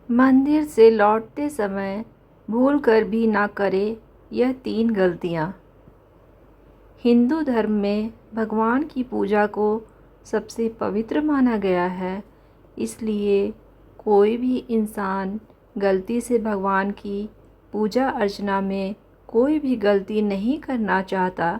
मंदिर से लौटते समय भूल कर भी ना करें यह 3 गलतियाँ। हिंदू धर्म में भगवान की पूजा को सबसे पवित्र माना गया है, इसलिए कोई भी इंसान गलती से भगवान की पूजा अर्चना में कोई भी गलती नहीं करना चाहता,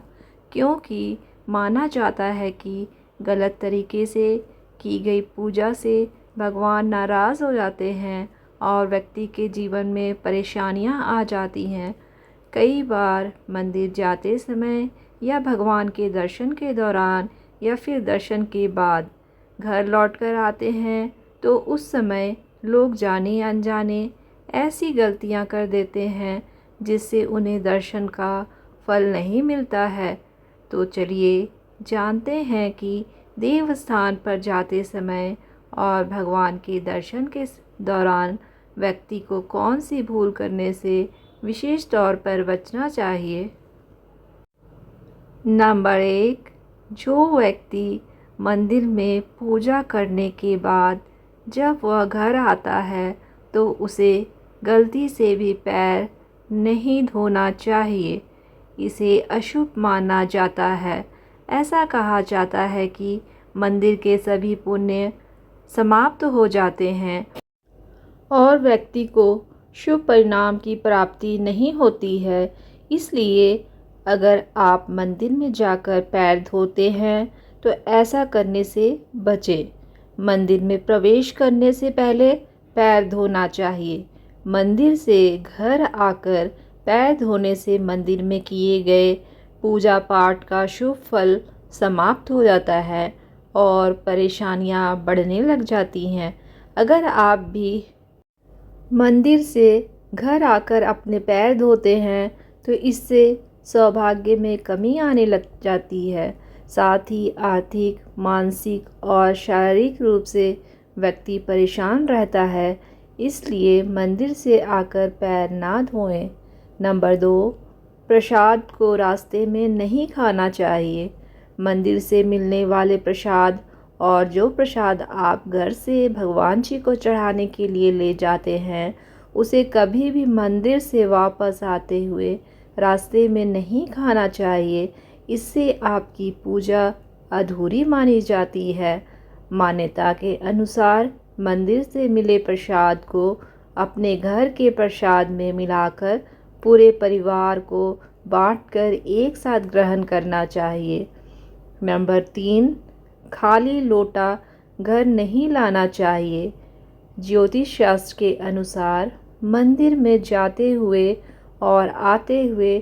क्योंकि माना जाता है कि गलत तरीके से की गई पूजा से भगवान नाराज़ हो जाते हैं और व्यक्ति के जीवन में परेशानियां आ जाती हैं। कई बार मंदिर जाते समय या भगवान के दर्शन के दौरान या फिर दर्शन के बाद घर लौटकर आते हैं तो उस समय लोग जाने अनजाने ऐसी गलतियां कर देते हैं जिससे उन्हें दर्शन का फल नहीं मिलता है। तो चलिए जानते हैं कि देव स्थान पर जाते समय और भगवान के दर्शन के दौरान व्यक्ति को कौन सी भूल करने से विशेष तौर पर बचना चाहिए। नंबर 1, जो व्यक्ति मंदिर में पूजा करने के बाद जब वह घर आता है तो उसे गलती से भी पैर नहीं धोना चाहिए। इसे अशुभ माना जाता है। ऐसा कहा जाता है कि मंदिर के सभी पुण्य समाप्त हो जाते हैं और व्यक्ति को शुभ परिणाम की प्राप्ति नहीं होती है। इसलिए अगर आप मंदिर में जाकर पैर धोते हैं तो ऐसा करने से बचें। मंदिर में प्रवेश करने से पहले पैर धोना चाहिए। मंदिर से घर आकर पैर धोने से मंदिर में किए गए पूजा पाठ का शुभ फल समाप्त हो जाता है और परेशानियां बढ़ने लग जाती हैं। अगर आप भी मंदिर से घर आकर अपने पैर धोते हैं तो इससे सौभाग्य में कमी आने लग जाती है। साथ ही आर्थिक, मानसिक और शारीरिक रूप से व्यक्ति परेशान रहता है, इसलिए मंदिर से आकर पैर ना धोएं। नंबर 2, प्रसाद को रास्ते में नहीं खाना चाहिए। मंदिर से मिलने वाले प्रसाद और जो प्रसाद आप घर से भगवान जी को चढ़ाने के लिए ले जाते हैं उसे कभी भी मंदिर से वापस आते हुए रास्ते में नहीं खाना चाहिए। इससे आपकी पूजा अधूरी मानी जाती है। मान्यता के अनुसार मंदिर से मिले प्रसाद को अपने घर के प्रसाद में मिलाकर पूरे परिवार को बांटकर एक साथ ग्रहण करना चाहिए। नंबर 3, खाली लोटा घर नहीं लाना चाहिए। ज्योतिष शास्त्र के अनुसार मंदिर में जाते हुए और आते हुए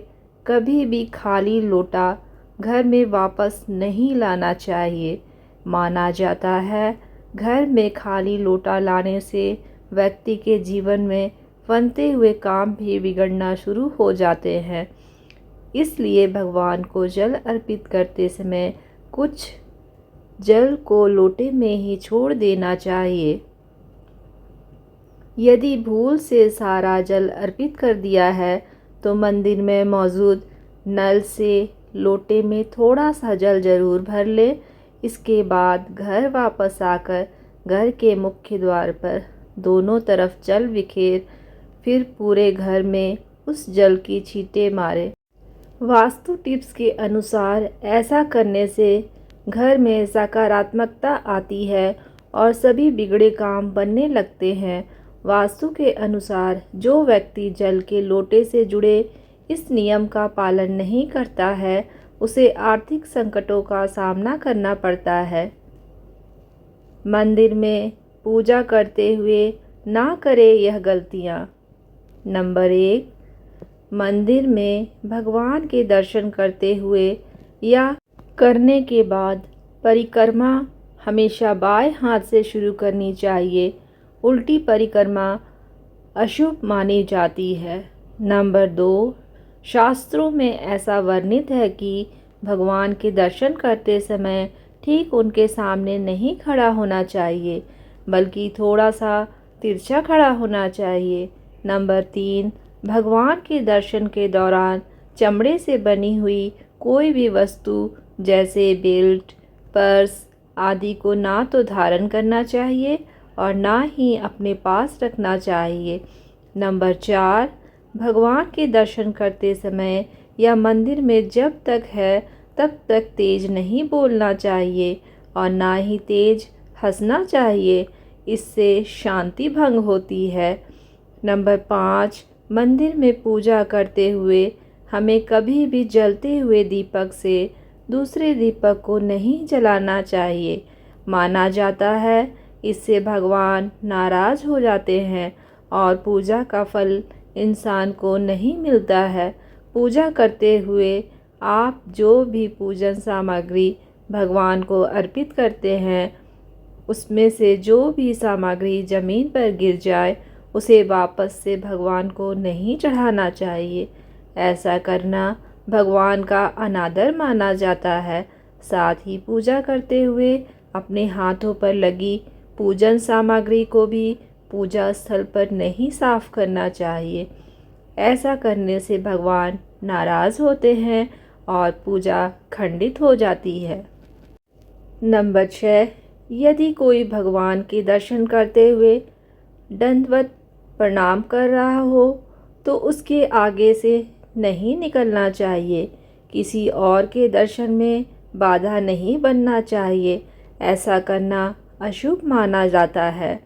कभी भी खाली लोटा घर में वापस नहीं लाना चाहिए। माना जाता है घर में खाली लोटा लाने से व्यक्ति के जीवन में बनते हुए काम भी बिगड़ना शुरू हो जाते हैं। इसलिए भगवान को जल अर्पित करते समय कुछ जल को लोटे में ही छोड़ देना चाहिए। यदि भूल से सारा जल अर्पित कर दिया है तो मंदिर में मौजूद नल से लोटे में थोड़ा सा जल जरूर भर ले। इसके बाद घर वापस आकर घर के मुख्य द्वार पर दोनों तरफ जल बिखेर फिर पूरे घर में उस जल की छींटे मारे। वास्तु टिप्स के अनुसार ऐसा करने से घर में सकारात्मकता आती है और सभी बिगड़े काम बनने लगते हैं। वास्तु के अनुसार जो व्यक्ति जल के लोटे से जुड़े इस नियम का पालन नहीं करता है उसे आर्थिक संकटों का सामना करना पड़ता है। मंदिर में पूजा करते हुए ना करें यह गलतियाँ। नंबर 1, मंदिर में भगवान के दर्शन करते हुए या करने के बाद परिक्रमा हमेशा बाएं हाथ से शुरू करनी चाहिए। उल्टी परिक्रमा अशुभ मानी जाती है। नंबर 2, शास्त्रों में ऐसा वर्णित है कि भगवान के दर्शन करते समय ठीक उनके सामने नहीं खड़ा होना चाहिए, बल्कि थोड़ा सा तिरछा खड़ा होना चाहिए। नंबर 3, भगवान के दर्शन के दौरान चमड़े से बनी हुई कोई भी वस्तु जैसे बेल्ट, पर्स आदि को ना तो धारण करना चाहिए और ना ही अपने पास रखना चाहिए। नंबर 4, भगवान के दर्शन करते समय या मंदिर में जब तक है तब तक तेज नहीं बोलना चाहिए और ना ही तेज हंसना चाहिए, इससे शांति भंग होती है। नंबर 5, मंदिर में पूजा करते हुए हमें कभी भी जलते हुए दीपक से दूसरे दीपक को नहीं जलाना चाहिए। माना जाता है इससे भगवान नाराज़ हो जाते हैं और पूजा का फल इंसान को नहीं मिलता है। पूजा करते हुए आप जो भी पूजन सामग्री भगवान को अर्पित करते हैं, उसमें से जो भी सामग्री ज़मीन पर गिर जाए उसे वापस से भगवान को नहीं चढ़ाना चाहिए। ऐसा करना भगवान का अनादर माना जाता है। साथ ही पूजा करते हुए अपने हाथों पर लगी पूजन सामग्री को भी पूजा स्थल पर नहीं साफ करना चाहिए। ऐसा करने से भगवान नाराज़ होते हैं और पूजा खंडित हो जाती है। नंबर 6, यदि कोई भगवान के दर्शन करते हुए दंडवत प्रणाम कर रहा हो तो उसके आगे से नहीं निकलना चाहिए। किसी और के दर्शन में बाधा नहीं बनना चाहिए। ऐसा करना अशुभ माना जाता है।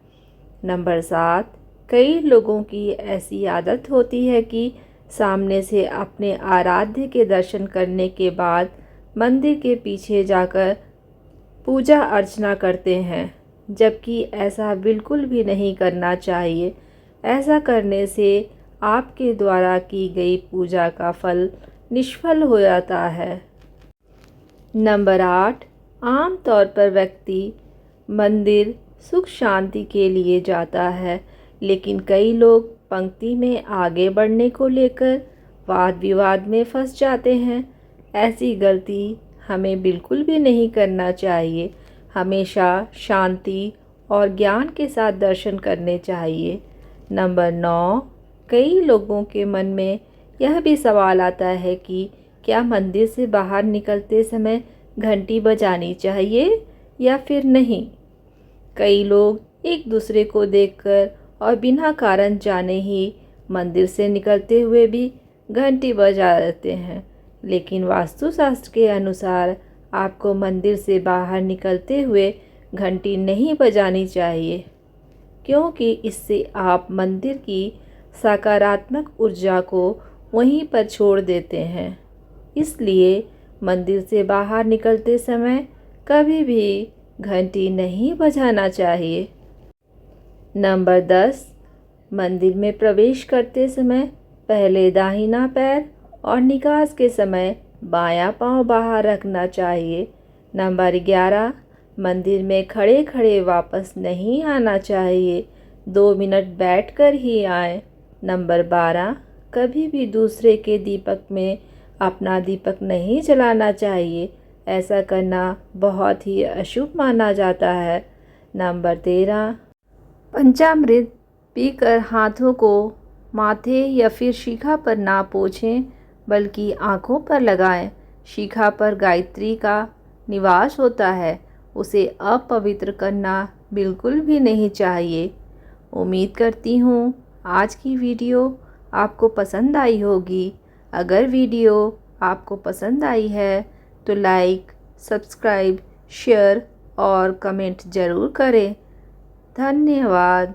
नंबर 7, कई लोगों की ऐसी आदत होती है कि सामने से अपने आराध्य के दर्शन करने के बाद मंदिर के पीछे जाकर पूजा अर्चना करते हैं, जबकि ऐसा बिल्कुल भी नहीं करना चाहिए। ऐसा करने से आपके द्वारा की गई पूजा का फल निष्फल हो जाता है। नंबर 8, आम तौर पर व्यक्ति मंदिर सुख शांति के लिए जाता है, लेकिन कई लोग पंक्ति में आगे बढ़ने को लेकर वाद विवाद में फंस जाते हैं। ऐसी गलती हमें बिल्कुल भी नहीं करना चाहिए। हमेशा शांति और ज्ञान के साथ दर्शन करने चाहिए। नंबर 9, कई लोगों के मन में यह भी सवाल आता है कि क्या मंदिर से बाहर निकलते समय घंटी बजानी चाहिए या फिर नहीं। कई लोग एक दूसरे को देखकर और बिना कारण जाने ही मंदिर से निकलते हुए भी घंटी बजा देते हैं, लेकिन वास्तुशास्त्र के अनुसार आपको मंदिर से बाहर निकलते हुए घंटी नहीं बजानी चाहिए, क्योंकि इससे आप मंदिर की सकारात्मक ऊर्जा को वहीं पर छोड़ देते हैं। इसलिए मंदिर से बाहर निकलते समय कभी भी घंटी नहीं बजाना चाहिए। नंबर 10, मंदिर में प्रवेश करते समय पहले दाहिना पैर और निकास के समय बायां पांव बाहर रखना चाहिए। नंबर 11, मंदिर में खड़े खड़े वापस नहीं आना चाहिए, 2 मिनट बैठकर ही आए। नंबर 12, कभी भी दूसरे के दीपक में अपना दीपक नहीं जलाना चाहिए। ऐसा करना बहुत ही अशुभ माना जाता है। नंबर 13, पंचामृत पीकर हाथों को माथे या फिर शिखा पर ना पोंछें, बल्कि आँखों पर लगाएं। शिखा पर गायत्री का निवास होता है, उसे अपवित्र करना बिल्कुल भी नहीं चाहिए। उम्मीद करती हूँ आज की वीडियो आपको पसंद आई होगी। अगर वीडियो आपको पसंद आई है तो लाइक, सब्सक्राइब, शेयर और कमेंट ज़रूर करें। धन्यवाद।